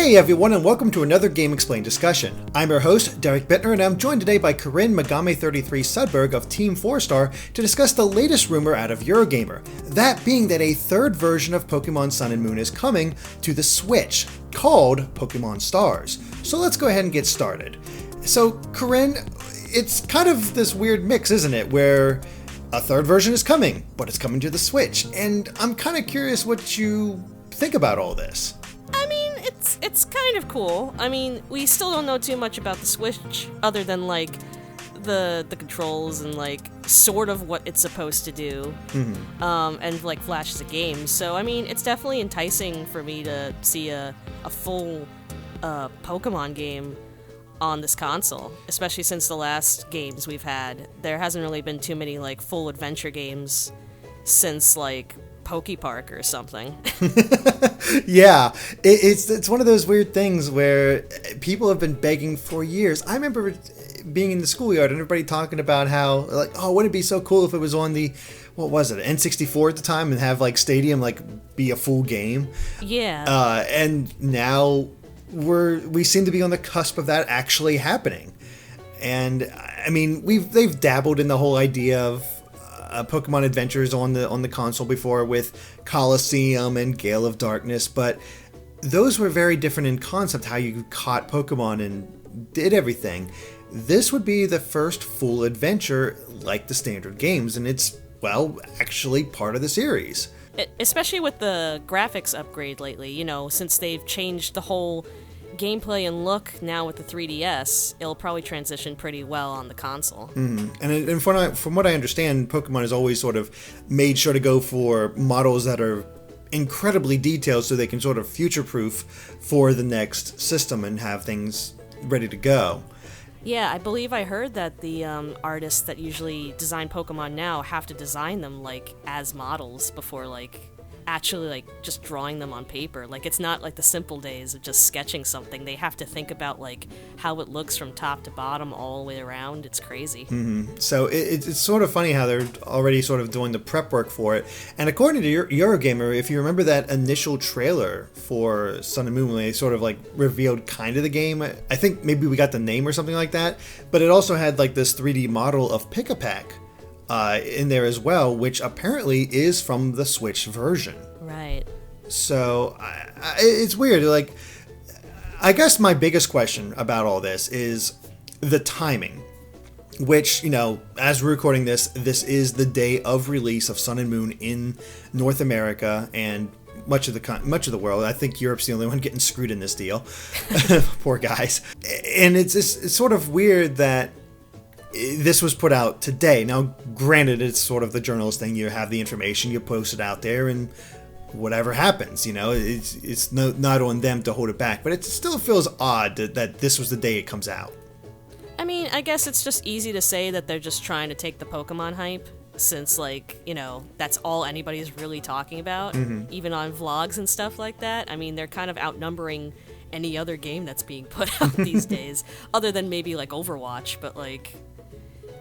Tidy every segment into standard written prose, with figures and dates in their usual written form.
Hey everyone, and welcome to another Game Explained discussion. I'm your host, Derek Bittner, and I'm joined today by Corinne Megami33 Sudberg of TeamFourStar to discuss the latest rumor out of Eurogamer. That being that a third version of Pokemon Sun and Moon is coming to the Switch, called Pokémon Stars. So let's go ahead and get started. So Corinne, it's kind of this weird mix, isn't it, where a third version is coming, but it's coming to the Switch, and I'm kind of curious what you think about all this. I mean, it's kind of cool. I mean, we still don't know too much about the Switch, other than, like, the controls and, like, sort of what it's supposed to do, and, like, flashes of games. So, I mean, it's definitely enticing for me to see a full Pokemon game on this console, especially since the last games we've had. There hasn't really been too many, like, full adventure games since, like, Pokepark or something. Yeah, it's one of those weird things where people have been begging for years. I remember being in the schoolyard and everybody talking about how, like, oh, wouldn't it be so cool if it was on the, what was it, N64 at the time, and have, like, Stadium, like, be a full game. Yeah. And now we seem to be on the cusp of that actually happening. And I mean, they've dabbled in the whole idea of Pokemon Adventures on the console before with Colosseum and Gale of Darkness, but those were very different in concept, how you caught Pokemon and did everything. This would be the first full adventure like the standard games, and it's, well, actually part of the series. Especially with the graphics upgrade lately, you know, since they've changed the whole gameplay and look now with the 3DS, it'll probably transition pretty well on the console. And from what I understand, Pokemon has always sort of made sure to go for models that are incredibly detailed so they can sort of future-proof for the next system and have things ready to go. Yeah, I believe I heard that the artists that usually design Pokemon now have to design them, like, as models before, like, actually, like, just drawing them on paper. Like, it's not like the simple days of just sketching something. They have to think about, like, how it looks from top to bottom all the way around. It's crazy. So it's sort of funny how they're already sort of doing the prep work for it. And according to Eurogamer, if you remember that initial trailer for Sun and Moon, when they sort of, like, revealed kind of the game, I think maybe we got the name or something like that, but it also had, like, this 3D model of Pick-a-Pack in there as well, which apparently is from the Switch version. Right. So it's weird. Like, I guess my biggest question about all this is the timing, which, you know, as we're recording this is the day of release of Sun and Moon in North America and much of the world. I think Europe's the only one getting screwed in this deal. Poor guys. And it's sort of weird that this was put out today. Now, granted, it's sort of the journalist thing. You have the information, you post it out there, and whatever happens, you know, it's not on them to hold it back. But it still feels odd that this was the day it comes out. I mean, I guess it's just easy to say that they're just trying to take the Pokemon hype, since, like, you know, that's all anybody's really talking about, even on vlogs and stuff like that. I mean, they're kind of outnumbering any other game that's being put out these days, other than maybe, like, Overwatch, but, like,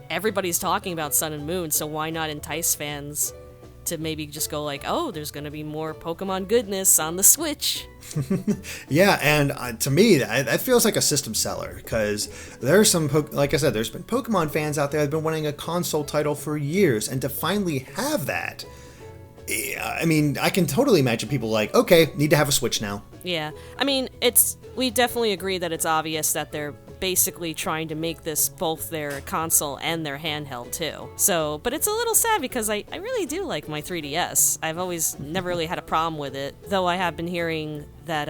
everybody's talking about Sun and Moon, so why not entice fans to maybe just go like, oh, there's going to be more Pokemon goodness on the Switch. Yeah, and to me, that feels like a system seller, because there's some, like I said, there's been Pokemon fans out there that have been wanting a console title for years, and to finally have that, I mean, I can totally imagine people like, okay, need to have a Switch now. Yeah, I mean, we definitely agree that it's obvious that they're basically trying to make this both their console and their handheld too. So, but it's a little sad because I really do like my 3DS. I've always never really had a problem with it, though I have been hearing that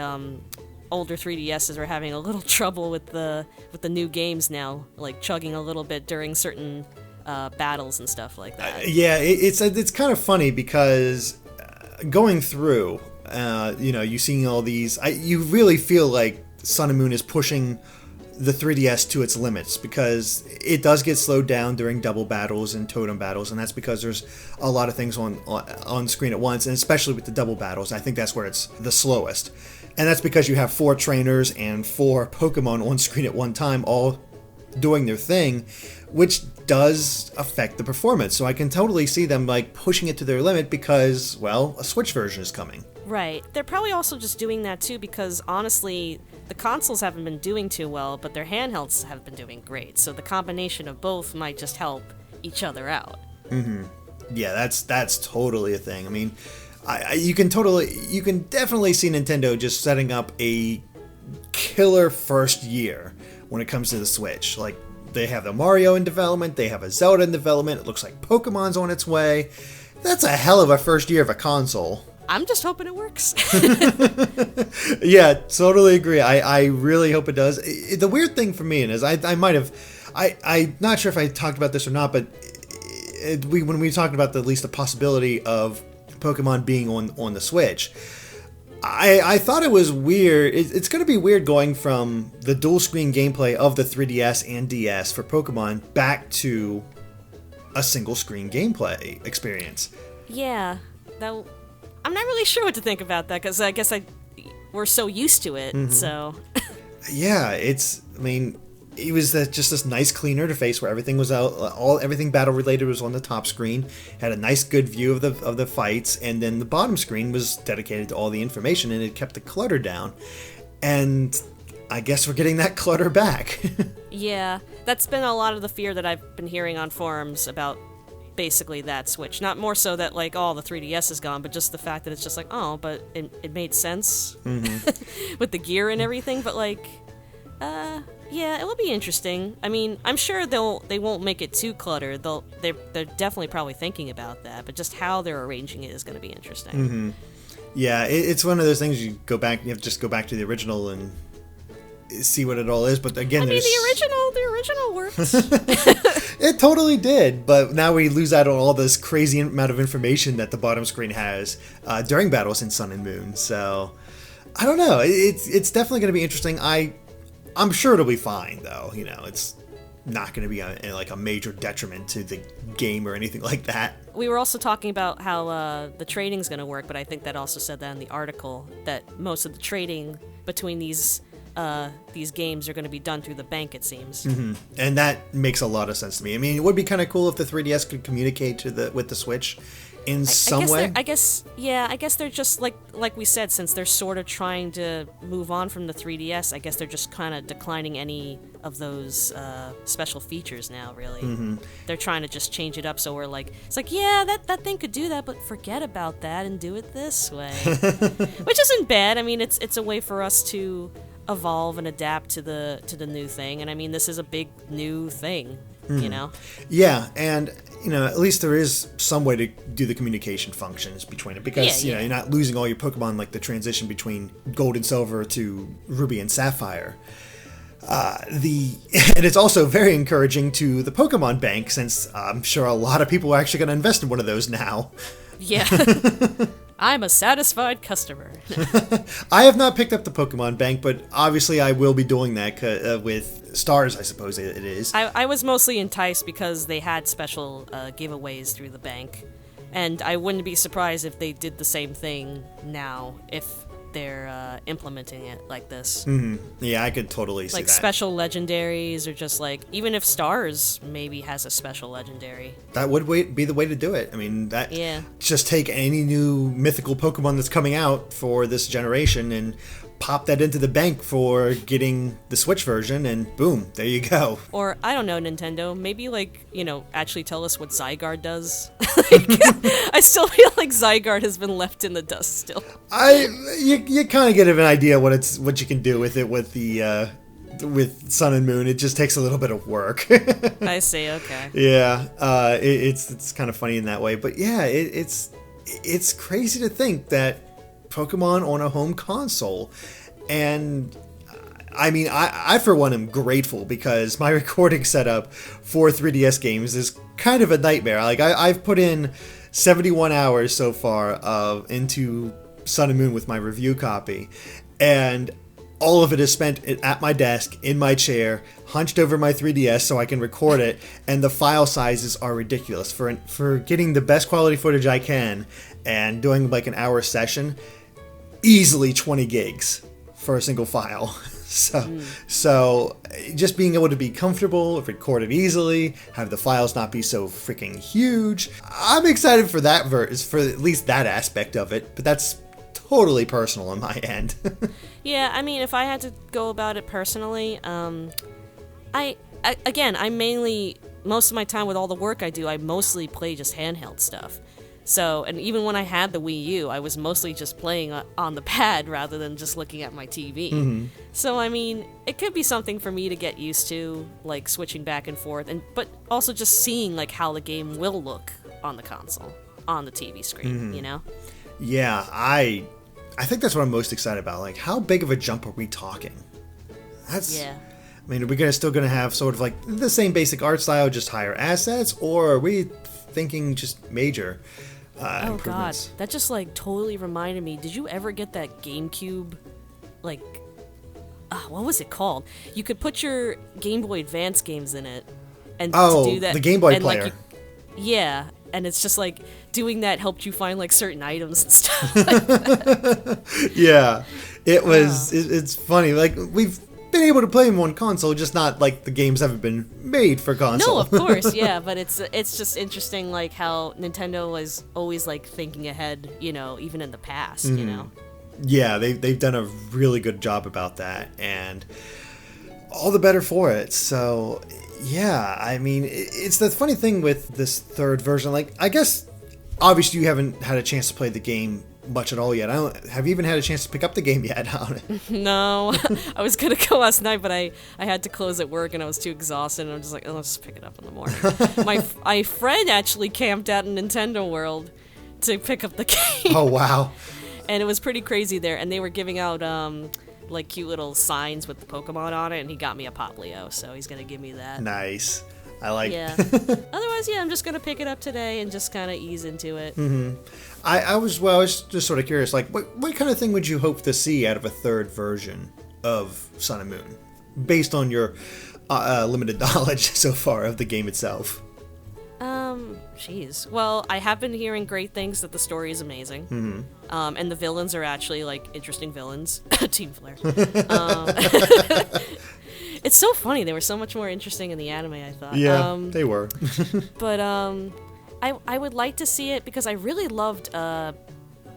older 3DSs are having a little trouble with the new games now, like chugging a little bit during certain battles and stuff like that. Yeah, it's kind of funny because going through, you know, you seeing all these, you really feel like Sun and Moon is pushing the 3DS to its limits, because it does get slowed down during double battles and totem battles, and that's because there's a lot of things on screen at once, and especially with the double battles, I think that's where it's the slowest. And that's because you have 4 trainers and 4 Pokemon on screen at one time, all doing their thing, which does affect the performance. So I can totally see them, like, pushing it to their limit because, well, a Switch version is coming. Right. They're probably also just doing that too because honestly, the consoles haven't been doing too well, but their handhelds have been doing great. So the combination of both might just help each other out. Yeah, that's totally a thing. I mean, you can definitely see Nintendo just setting up a killer first year when it comes to the Switch. Like, they have the Mario in development, they have a Zelda in development, it looks like Pokemon's on its way. That's a hell of a first year of a console. I'm just hoping it works. Yeah, totally agree. I really hope it does. The weird thing for me is I'm not sure if I talked about this or not, but when we talked about at least the possibility of Pokemon being on the Switch, I thought it was weird. It's going to be weird going from the dual screen gameplay of the 3DS and DS for Pokemon back to a single screen gameplay experience. Yeah, I'm not really sure what to think about that because I guess we're so used to it. So yeah, it was just this nice clean interface where everything was everything battle related was on the top screen, had a nice good view of the fights, and then the bottom screen was dedicated to all the information, and it kept the clutter down. And I guess we're getting that clutter back. Yeah, that's been a lot of the fear that I've been hearing on forums about basically that Switch. Not more so that like, oh, the 3DS is gone, but just the fact that it's just like, oh, but it made sense with the gear and everything. But like, yeah, it will be interesting. I mean, I'm sure they won't make it too cluttered. They're definitely probably thinking about that, but just how they're arranging it is going to be interesting. Yeah, it's one of those things you have to just go back to the original and see what it all is. But again, the original works. It totally did, but now we lose out on all this crazy amount of information that the bottom screen has during battles in Sun and Moon. So I don't know. It's definitely going to be interesting. I'm sure it'll be fine, though. You know, it's not going to be a major detriment to the game or anything like that. We were also talking about how the trading's going to work, but I think that also said that in the article that most of the trading between these games are going to be done through the bank, it seems. And that makes a lot of sense to me. I mean, it would be kind of cool if the 3DS could communicate with the Switch in some way. I guess they're just like we said, since they're sort of trying to move on from the 3DS, I guess they're just kind of declining any of those special features now, really. They're trying to just change it up so we're like, it's like, yeah, that thing could do that, but forget about that and do it this way. Which isn't bad. I mean, it's a way for us to evolve and adapt to the new thing, and I mean, this is a big new thing. You know? Yeah, and at least there is some way to do the communication functions between it, because you're not losing all your Pokemon, like the transition between Gold and Silver to Ruby and Sapphire. And it's also very encouraging to the Pokemon Bank, since I'm sure a lot of people are actually going to invest in one of those now. Yeah. I'm a satisfied customer. I have not picked up the Pokemon Bank, but obviously I will be doing that with Stars, I suppose it is. I was mostly enticed because they had special giveaways through the bank, and I wouldn't be surprised if they did the same thing now if they're implementing it like this. Yeah, I could totally see that. Like special legendaries, or just like, even if Stars maybe has a special legendary. That would be the way to do it. I mean, just take any new mythical Pokemon that's coming out for this generation and pop that into the bank for getting the Switch version, and boom, there you go. Or, I don't know, Nintendo, maybe actually tell us what Zygarde does. I still feel like Zygarde has been left in the dust still. You kind of get an idea what you can do with it with the with Sun and Moon. It just takes a little bit of work. I see. Okay. Yeah, it's kind of funny in that way, but yeah, it's crazy to think that Pokemon on a home console. And I mean, I for one am grateful, because my recording setup for 3DS games is kind of a nightmare. Like I've put in 71 hours so far into Sun and Moon with my review copy, and all of it is spent at my desk, in my chair, hunched over my 3DS so I can record it, and the file sizes are ridiculous. For getting the best quality footage I can and doing like an hour session, easily 20 gigs for a single file. So just being able to be comfortable, record it easily, have the files not be so freaking huge. I'm excited for that for at least that aspect of it, but that's totally personal on my end. Yeah, I mean, if I had to go about it personally, I mainly, most of my time with all the work I do, I mostly play just handheld stuff. So, and even when I had the Wii U, I was mostly just playing on the pad rather than just looking at my TV. Mm-hmm. So, I mean, it could be something for me to get used to, like switching back and forth, but also just seeing like how the game will look on the console, on the TV screen, you know? Yeah, I think that's what I'm most excited about. Like, how big of a jump are we talking? Yeah. I mean, are we still going to have sort of like the same basic art style, just higher assets, or are we thinking just major improvements? God, that just like totally reminded me. Did you ever get that GameCube, like, what was it called? You could put your Game Boy Advance games in it, and to do that, the Game Boy and, player. Like, yeah, and it's just like doing that helped you find like certain items and stuff like that. Yeah, it was. It's funny. Like, we've been able to play in one console, just not like the games haven't been made for console. No, of course, yeah, but it's just interesting, like how Nintendo was always like thinking ahead, you know, even in the past, you know. Yeah, they've done a really good job about that, and all the better for it. So, yeah, I mean, it's the funny thing with this third version. Like, I guess obviously you haven't had a chance to play the game much at all yet. Have you even had a chance to pick up the game yet? No, I was gonna go last night, but I had to close at work and I was too exhausted, and I'm just like, oh, let's just pick it up in the morning. My friend actually camped out in Nintendo World to pick up the game. Oh, wow. And it was pretty crazy there, and they were giving out like cute little signs with the Pokemon on it, and he got me a Poplio, so he's gonna give me that. Nice. I like. Yeah. Otherwise, yeah, I'm just gonna pick it up today and just kind of ease into it. Mm-hmm. I was just sort of curious, like, what kind of thing would you hope to see out of a third version of Sun and Moon, based on your limited knowledge so far of the game itself? Jeez. Well, I have been hearing great things that the story is amazing. Mm-hmm. And the villains are actually, like, interesting villains. Team Flare. It's so funny. They were so much more interesting in the anime, I thought. Yeah, they were. But, I would like to see it because I really loved,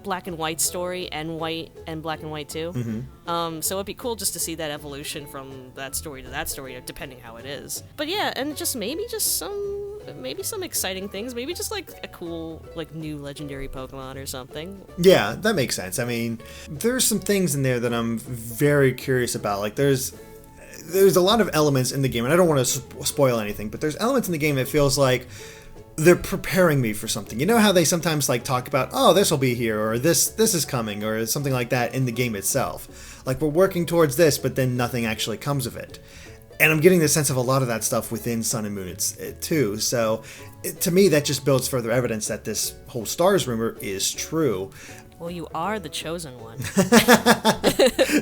Black and White story and White and Black and White too. Mm-hmm. So it'd be cool just to see that evolution from that story to that story, depending how it is. But yeah, and just some exciting things. Maybe just like a cool like new legendary Pokemon or something. Yeah, that makes sense. I mean, there's some things in there that I'm very curious about. Like there's a lot of elements in the game, and I don't want to spoil anything, but there's elements in the game that feels like they're preparing me for something. You know how they sometimes like talk about, oh, this will be here, or this is coming, or something like that in the game itself. Like we're working towards this, but then nothing actually comes of it. And I'm getting the sense of a lot of that stuff within Sun and Moon too. So to me, that just builds further evidence that this whole Stars rumor is true. Well, you are the chosen one.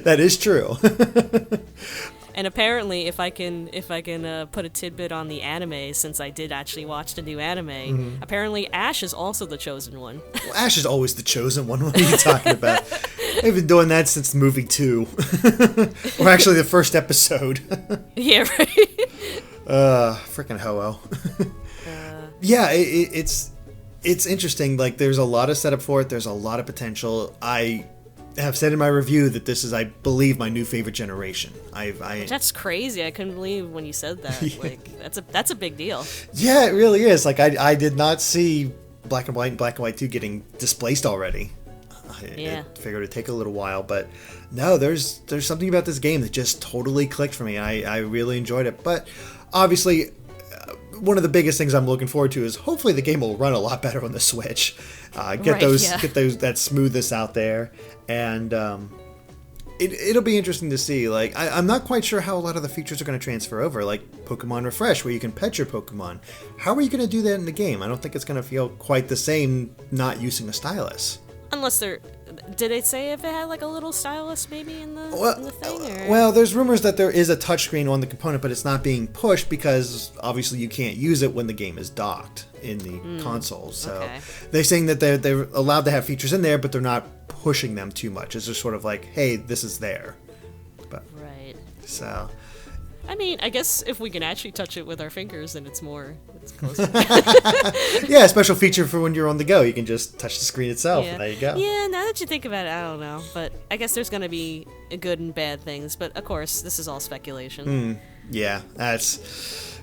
That is true. And apparently, if I can put a tidbit on the anime, since I did actually watch the new anime, apparently Ash is also the chosen one. Well, Ash is always the chosen one. What are you talking about? They've been doing that since movie 2. Or actually the first episode. Yeah, right? Freaking ho-oh. Yeah, it's interesting. Like, there's a lot of setup for it. There's a lot of potential. I have said in my review that this is, I believe, my new favorite generation. That's crazy. I couldn't believe when you said that. Yeah. Like, that's a big deal. Yeah, it really is. Like, I did not see Black and White and Black and White 2 getting displaced already. Yeah. I figured it'd take a little while, but no, there's something about this game that just totally clicked for me, and I really enjoyed it. But obviously, one of the biggest things I'm looking forward to is hopefully the game will run a lot better on the Switch. Get that smoothness out there, and it'll be interesting to see. Like, I'm not quite sure how a lot of the features are going to transfer over, like Pokemon Refresh, where you can pet your Pokemon. How are you going to do that in the game? I don't think it's going to feel quite the same not using a stylus. Unless did it say if it had like a little stylus maybe in the thing? Or? Well, there's rumors that there is a touchscreen on the component, but it's not being pushed because obviously you can't use it when the game is docked in the console. So okay. They're saying that they're allowed to have features in there, but they're not pushing them too much. It's just sort of like, hey, this is there. But right. So. I mean, I guess if we can actually touch it with our fingers, then it's more It's closer. Yeah, a special feature for when you're on the go. You can just touch the screen itself, and there you go. Yeah, now that you think about it, I don't know. But I guess there's going to be good and bad things. But, of course, this is all speculation. Yeah, there's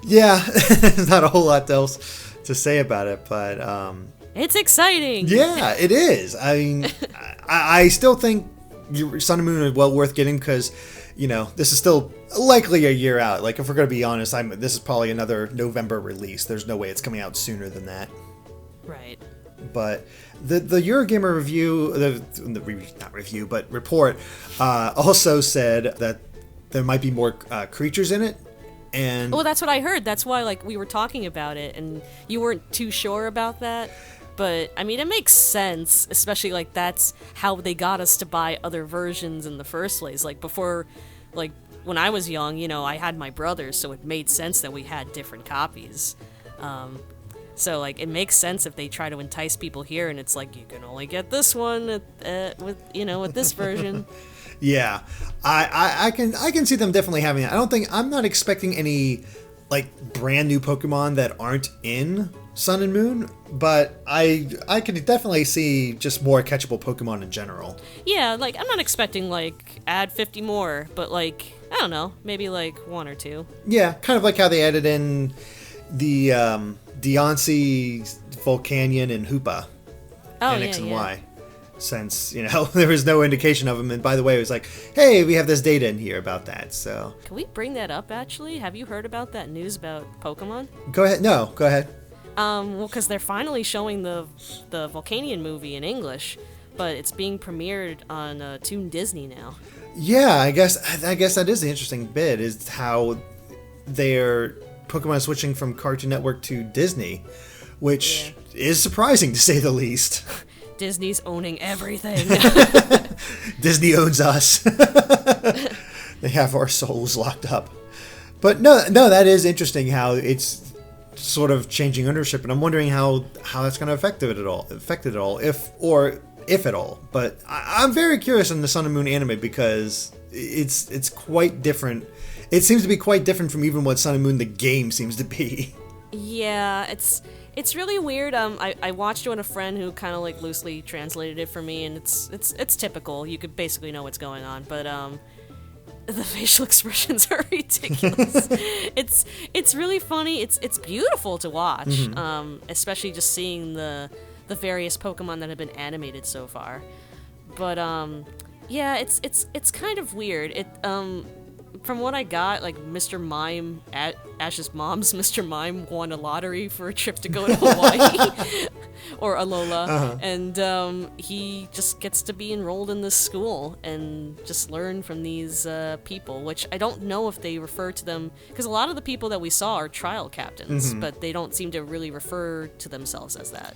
not a whole lot else to say about it, but... It's exciting! Yeah, it is. I mean, I still think Sun and Moon are well worth getting because, this is still likely a year out. Like, if we're going to be honest, this is probably another November release. There's no way it's coming out sooner than that. Right. But the Eurogamer review, not review, but report, also said that there might be more creatures in it. And well, that's what I heard. That's why, we were talking about it, and you weren't too sure about that. But, I mean, it makes sense, especially, that's how they got us to buy other versions in the first place. Before, when I was young, I had my brothers, so it made sense that we had different copies. So, it makes sense if they try to entice people here, and it's you can only get this one with this version. Yeah, I can see them definitely having that. I'm not expecting any brand new Pokemon that aren't in Sun and Moon, but I can definitely see just more catchable Pokemon in general. Yeah, I'm not expecting add 50 more, but I don't know, maybe 1 or 2. Yeah, kind of like how they added in the Deontay, Volcanion, and Hoopa in X and Y. Since, there was no indication of them. And by the way, it was hey, we have this data in here about that, so... Can we bring that up, actually? Have you heard about that news about Pokemon? Go ahead. No, go ahead. Well, because they're finally showing the Volcanion movie in English, but it's being premiered on Toon Disney now. Yeah, I guess that is the interesting bit, is how their Pokemon is switching from Cartoon Network to Disney, which is surprising, to say the least. Disney's owning everything. Disney owns us. They have our souls locked up. But no, that is interesting how it's sort of changing ownership, and I'm wondering how that's going to affect it at all, if at all. But I'm very curious in the Sun and Moon anime because it's quite different. It seems to be quite different from even what Sun and Moon the game seems to be. Yeah, it's really weird. I watched it with a friend who kind of loosely translated it for me, and it's typical. You could basically know what's going on, but the facial expressions are ridiculous. It's really funny. It's beautiful to watch, especially just seeing the various Pokemon that have been animated so far. But yeah, it's kind of weird. From what I got, Mr. Mime, Ash's mom's Mr. Mime won a lottery for a trip to go to Hawaii, or Alola, and he just gets to be enrolled in this school and just learn from these people, which I don't know if they refer to them, because a lot of the people that we saw are trial captains, but they don't seem to really refer to themselves as that.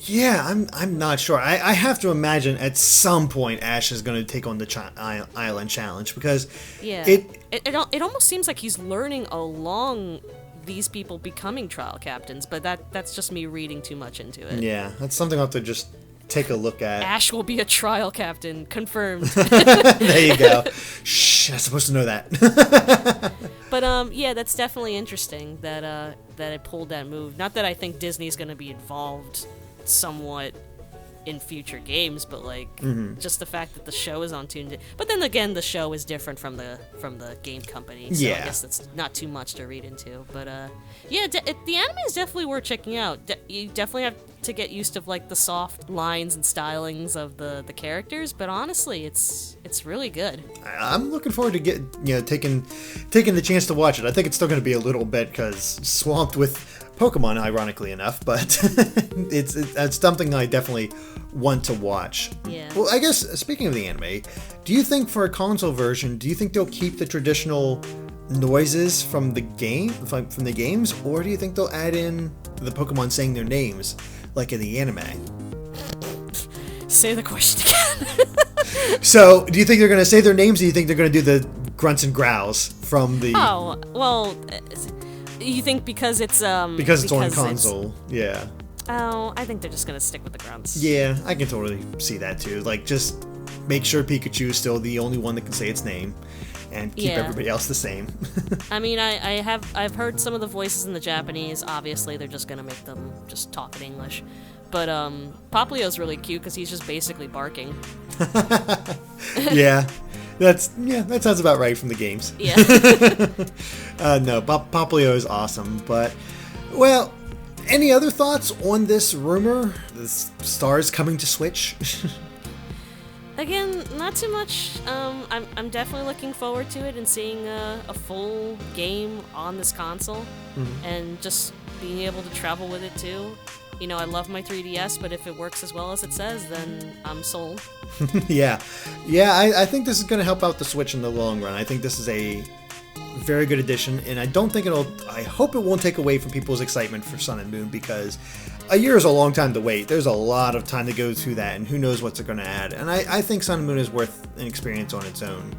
Yeah, I'm not sure. I have to imagine at some point Ash is going to take on the Island Challenge, because it almost seems like he's learning along these people becoming trial captains, but that's just me reading too much into it. Yeah, that's something I'll have to just take a look at. Ash will be a trial captain, confirmed. There you go. Shh, I'm supposed to know that. But yeah, that's definitely interesting that it pulled that move. Not that I think Disney's going to be involved somewhat in future games, but just the fact that the show is on Toon. But then again, the show is different from the game company, so I guess that's not too much to read into. But yeah, the anime is definitely worth checking out. You definitely have to get used to the soft lines and stylings of the characters, but honestly, it's really good. I'm looking forward to taking the chance to watch it. I think it's still going to be a little bit because swamped with Pokemon, ironically enough, but it's something I definitely want to watch. Yeah. Well, I guess, speaking of the anime, do you think for a console version, do you think they'll keep the traditional noises from the games, or do you think they'll add in the Pokemon saying their names, like in the anime? Say the question again. So, do you think they're going to say their names, or do you think they're going to do the grunts and growls from the... Oh, well... You think because it's on console, yeah. Oh, I think they're just gonna stick with the grunts. Yeah, I can totally see that too. make sure Pikachu is still the only one that can say its name, and keep everybody else the same. I mean, I've heard some of the voices in the Japanese. Obviously, they're just gonna make them just talk in English. But Poplio's really cute because he's just basically barking. Yeah, that sounds about right from the games. Yeah. No, Poplio is awesome. But, well, any other thoughts on this rumor? The Stars coming to Switch? Again, not too much. I'm definitely looking forward to it and seeing a full game on this console, and just being able to travel with it too. You know, I love my 3DS, but if it works as well as it says, then I'm sold. Yeah, I think this is going to help out the Switch in the long run. I think this is a very good addition, and I hope it won't take away from people's excitement for Sun and Moon, because a year is a long time to wait. There's a lot of time to go through that, and who knows what they're going to add. And I think Sun and Moon is worth an experience on its own.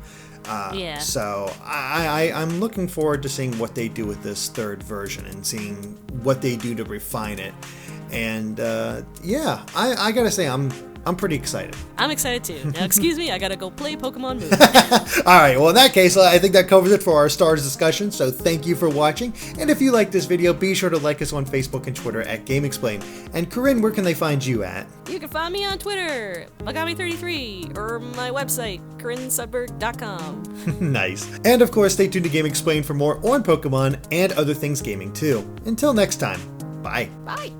So I'm looking forward to seeing what they do with this third version and seeing what they do to refine it. And I gotta say, I'm pretty excited. I'm excited too. Now, excuse me, I gotta go play Pokemon Moon. Alright, well in that case, I think that covers it for our Stars discussion, so thank you for watching. And if you like this video, be sure to like us on Facebook and Twitter at GameXplain. And Corinne, where can they find you at? You can find me on Twitter, Magami33, or my website, CorinneSudberg.com. Nice. And of course, stay tuned to GameXplain for more on Pokemon and other things gaming too. Until next time, bye. Bye.